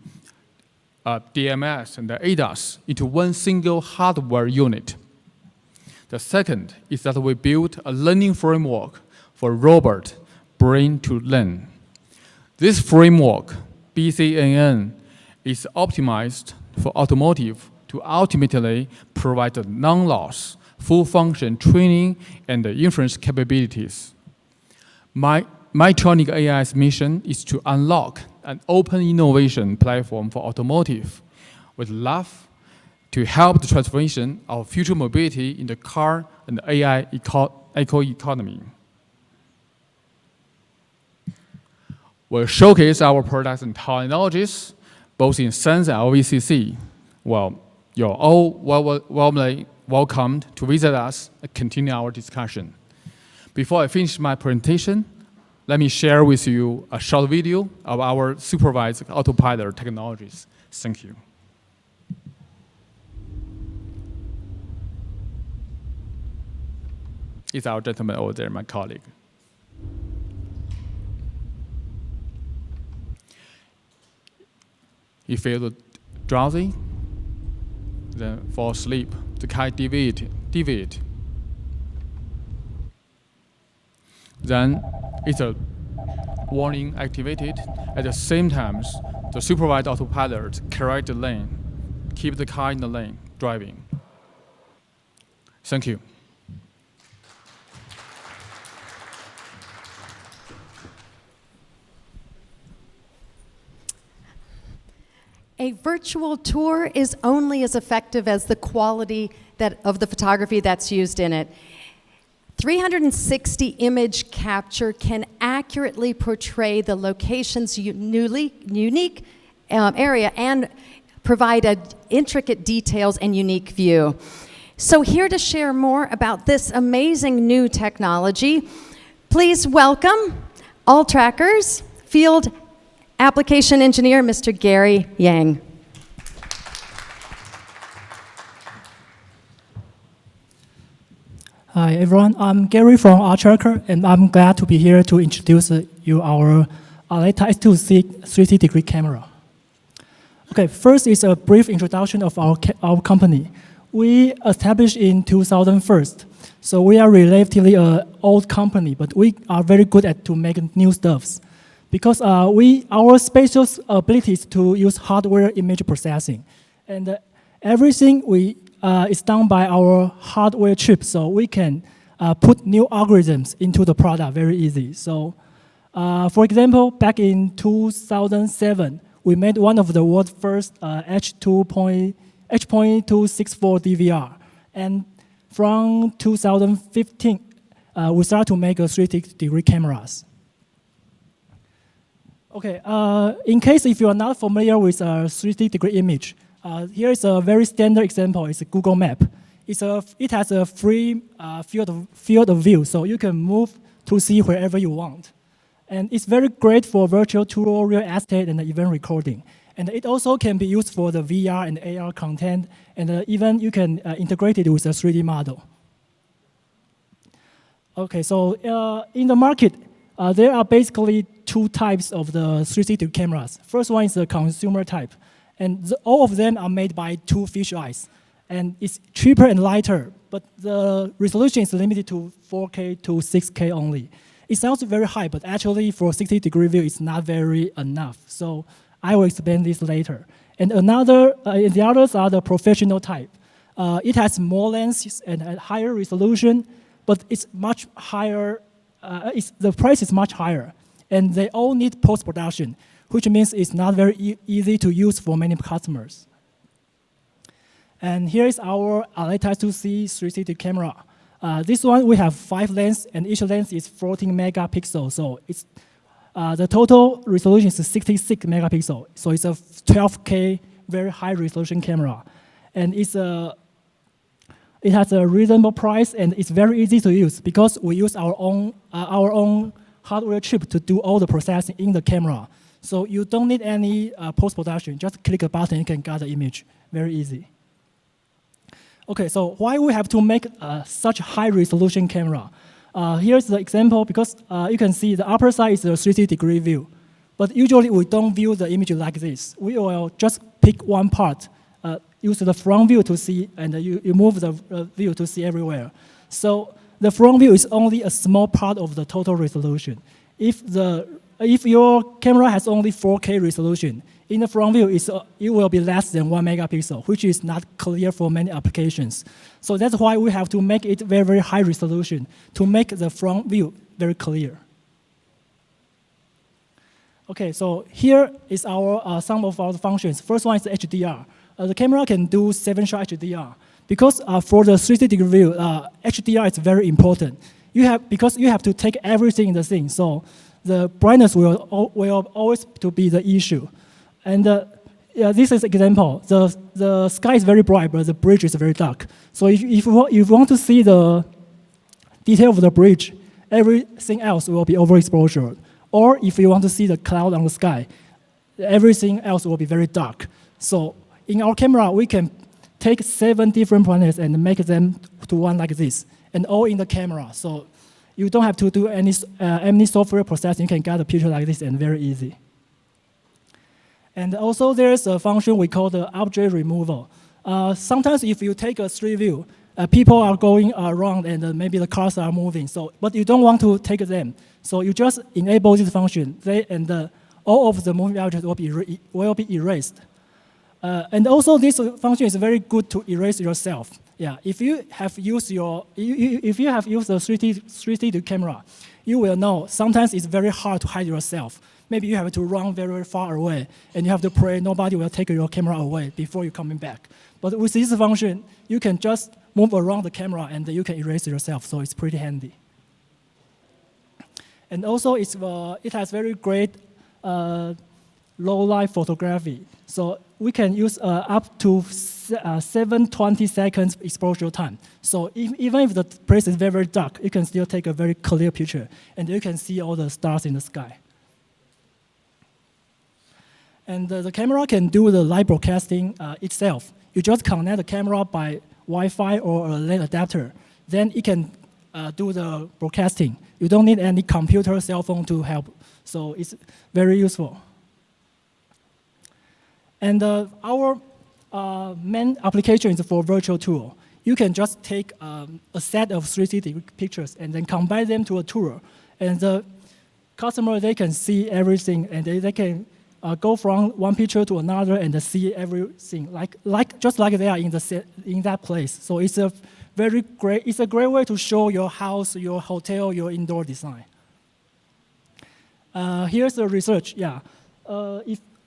DMS, and the ADAS into one single hardware unit. The second is that we built a learning framework for robot brain to learn. This framework, BCNN, is optimized for automotive to ultimately provide the non-loss, full-function training and the inference capabilities. Mytronic AI's mission is to unlock an open innovation platform for automotive with love to help the transformation of future mobility in the car and the AI eco-economy. We'll showcase our products and technologies, both in SENS and LVCC. Well, you're all warmly welcomed to visit us and continue our discussion. Before I finish my presentation, let me share with you a short video of our supervised autopilot technologies. Thank you. It's our gentleman over there, my colleague. You feel drowsy, then fall asleep. The car deviate. Then it's a warning activated. At the same time, the supervised autopilot correct the lane, keep the car in the lane, driving. Thank you. A virtual tour is only as effective as the quality of the photography that's used in it. 360 image capture can accurately portray the location's unique area and provide intricate details and unique view. So here to share more about this amazing new technology, please welcome All Trackers Field Application Engineer, Mr. Gary Yang. Hi everyone, I'm Gary from Untitled, and I'm glad to be here to introduce you our Aleta S2C 360-degree camera. Okay, first is a brief introduction of our company. We established in 2001, so we are relatively an old company, but we are very good at to make new stuffs. Because our special ability is to use hardware image processing. And everything is done by our hardware chip, so we can put new algorithms into the product very easy. So for example, back in 2007, we made one of the world's first H.264 DVR. And from 2015, we started to make 360-degree cameras. Okay, in case if you are not familiar with a 360-degree image, here is a very standard example. It's a Google Map. It has a free field of view, so you can move to see wherever you want. And it's very great for virtual tour, real estate, and event recording. And it also can be used for the VR and AR content, and even you can integrate it with a 3D model. Okay, so in the market, there are basically two types of the 360 cameras. First one is the consumer type. And all of them are made by two fisheyes. And it's cheaper and lighter, but the resolution is limited to 4K to 6K only. It sounds very high, but actually for 60-degree view, it's not very enough. So I will explain this later. And the others are the professional type. It has more lenses and a higher resolution, but it's much higher. The price is much higher. And they all need post-production, which means it's not very easy to use for many customers. And here is our Aleta S2C 360 camera. This one, we have 5 lenses, and each lens is 14 megapixels. So it's, the total resolution is 66 megapixels. So it's a 12K, very high resolution camera. And it has a reasonable price, and it's very easy to use because we use our own hardware chip to do all the processing in the camera. So you don't need any post-production. Just click a button, you can get the image. Very easy. Okay, so why we have to make such high-resolution camera? Here's the example, because you can see the upper side is a 360-degree view. But usually we don't view the image like this. We will just pick one part, use the front view to see, and you move the view to see everywhere. So the front view is only a small part of the total resolution. If your camera has only 4K resolution, in the front view, it will be less than 1 megapixel, which is not clear for many applications. So that's why we have to make it very, very high resolution to make the front view very clear. Okay, so here is our some of our functions. First one is the HDR. The camera can do 7-shot HDR. Because for the 360-degree view, HDR is very important. Because you have to take everything in the scene, so the brightness will always to be the issue. And this is example. The sky is very bright, but the bridge is very dark. So if you want to see the detail of the bridge, everything else will be overexposure. Or if you want to see the cloud on the sky, everything else will be very dark. So in our camera, we can take 7 different brightness and make them to one like this, and all in the camera. So you don't have to do any software processing. You can get a picture like this and very easy. And also there's a function we call the object removal. Sometimes if you take a street view, people are going around and maybe the cars are moving. But you don't want to take them. So you just enable this function. All of the moving objects will be erased. And also this function is very good to erase yourself. Yeah, if you have used the 3D camera, you will know sometimes it's very hard to hide yourself. Maybe you have to run very far away, and you have to pray nobody will take your camera away before you're coming back. But with this function, you can just move around the camera and you can erase yourself, so it's pretty handy. And also it has very great low-light photography. So we can use up to 720 seconds exposure time. So even if the place is very, very dark, you can still take a very clear picture, and you can see all the stars in the sky. And the camera can do the live broadcasting itself. You just connect the camera by Wi-Fi or a LAN adapter. Then it can do the broadcasting. You don't need any computer, cell phone to help. So it's very useful. And our main application is for virtual tour. You can just take a set of 360 pictures and then combine them to a tour. And the customer, they can see everything, and they can go from one picture to another and see everything, just like they are in that place. So it's a great way to show your house, your hotel, your indoor design. Here's the research. Yeah,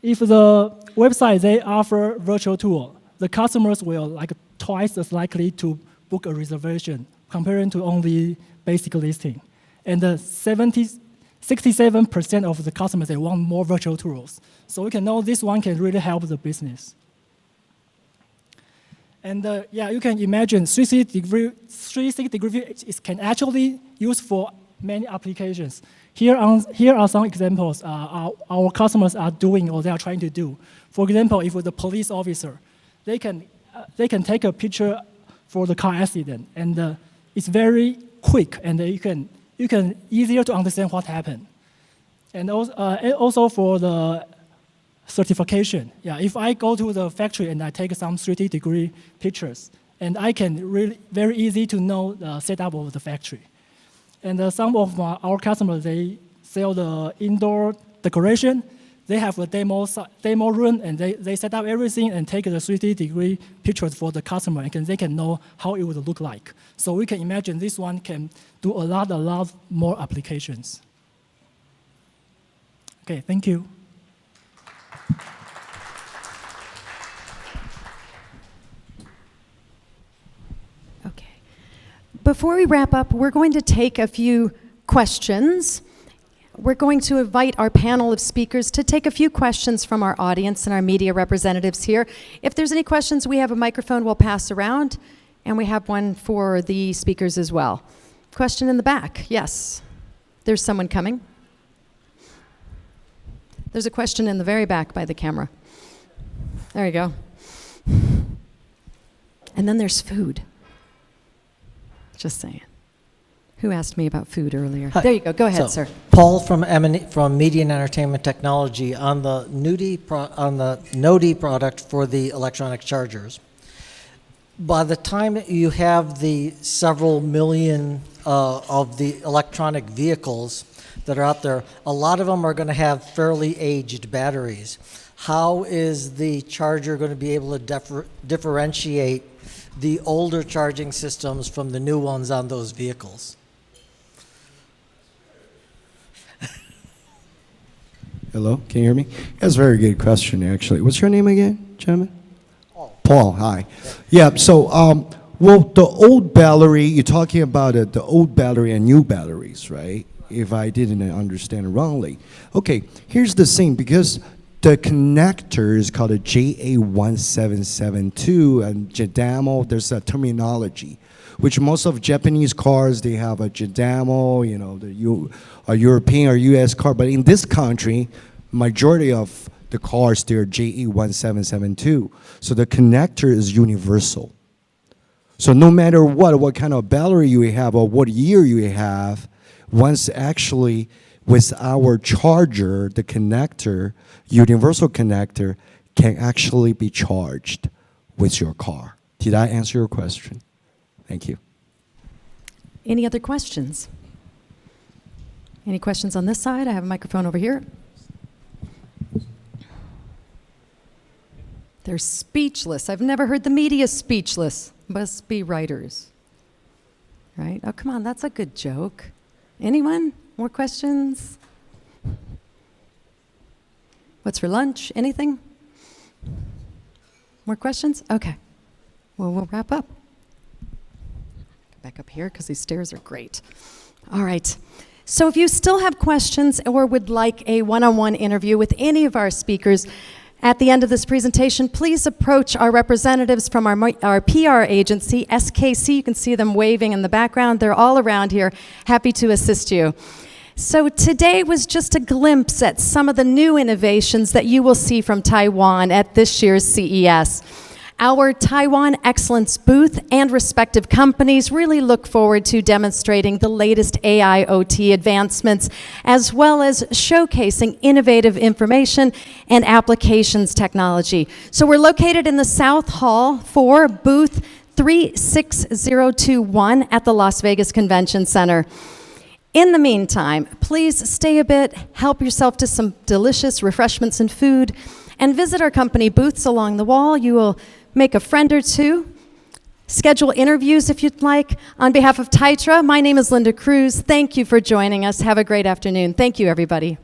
if the website they offer virtual tour, the customers will twice as likely to book a reservation comparing to only basic listing, and 67% of the customers they want more virtual tours. So we can know this one can really help the business. And you can imagine 360 degree can actually use for many applications. Here are some examples our customers are doing or they are trying to do. For example, if the police officer, they can take a picture for the car accident, and it's very quick, and you can easier to understand what happened. And also for the certification. Yeah, if I go to the factory and I take some 360 degree pictures, and I can really very easy to know the setup of the factory. And some of our customers, they sell the indoor decoration. They have a demo room, and they set up everything and take the 360 degree pictures for the customer, and they can know how it would look like. So we can imagine this one can do a lot more applications. Okay, thank you. Okay. Before we wrap up, we're going to take a few questions. We're going to invite our panel of speakers to take a few questions from our audience and our media representatives here. If there's any questions, we have a microphone we'll pass around, and we have one for the speakers as well. Question in the back, yes. There's someone coming. There's a question in the very back by the camera. There you go. And then there's food. Just saying. Who asked me about food earlier? Hi. There you go. Go ahead, sir. Paul from Media and Entertainment Technology on the NODI product for the electronic chargers. By the time you have the several million of the electronic vehicles that are out there, a lot of them are going to have fairly aged batteries. How is the charger going to be able to differentiate the older charging systems from the new ones on those vehicles? Hello, can you hear me? That's a very good question, actually. What's your name again, gentlemen? Paul, hi. Yeah, so, well, the old battery, you're talking about the old battery and new batteries, right? If I didn't understand it wrongly. Okay, here's the thing, because the connector is called a JA1772, and JDAMO, there's a terminology, which most of Japanese cars, they have a JDAMO, you know, a European or US car, but in this country, majority of the cars, they're JA1772. So the connector is universal. So no matter what kind of battery you have or what year you have, once actually with our charger, the connector, universal connector, can actually be charged with your car. Did I answer your question? Thank you. Any other questions? Any questions on this side? I have a microphone over here. They're speechless. I've never heard the media speechless. Must be writers. Right? Oh, come on, that's a good joke. Anyone? More questions? What's for lunch? Anything? More questions? Okay. Well, we'll wrap up. Back up here because these stairs are great. All right. So if you still have questions or would like a one-on-one interview with any of our speakers, at the end of this presentation, please approach our representatives from our PR agency, SKC. You can see them waving in the background. They're all around here, happy to assist you. So today was just a glimpse at some of the new innovations that you will see from Taiwan at this year's CES. Our Taiwan Excellence booth and respective companies really look forward to demonstrating the latest AI/OT advancements, as well as showcasing innovative information and applications technology. So we're located in the South Hall for booth 36021 at the Las Vegas Convention Center. In the meantime, please stay a bit, help yourself to some delicious refreshments and food, and visit our company booths along the wall. You will make a friend or two. Schedule interviews if you'd like. On behalf of Taitra, my name is Linda Cruz. Thank you for joining us. Have a great afternoon. Thank you, everybody.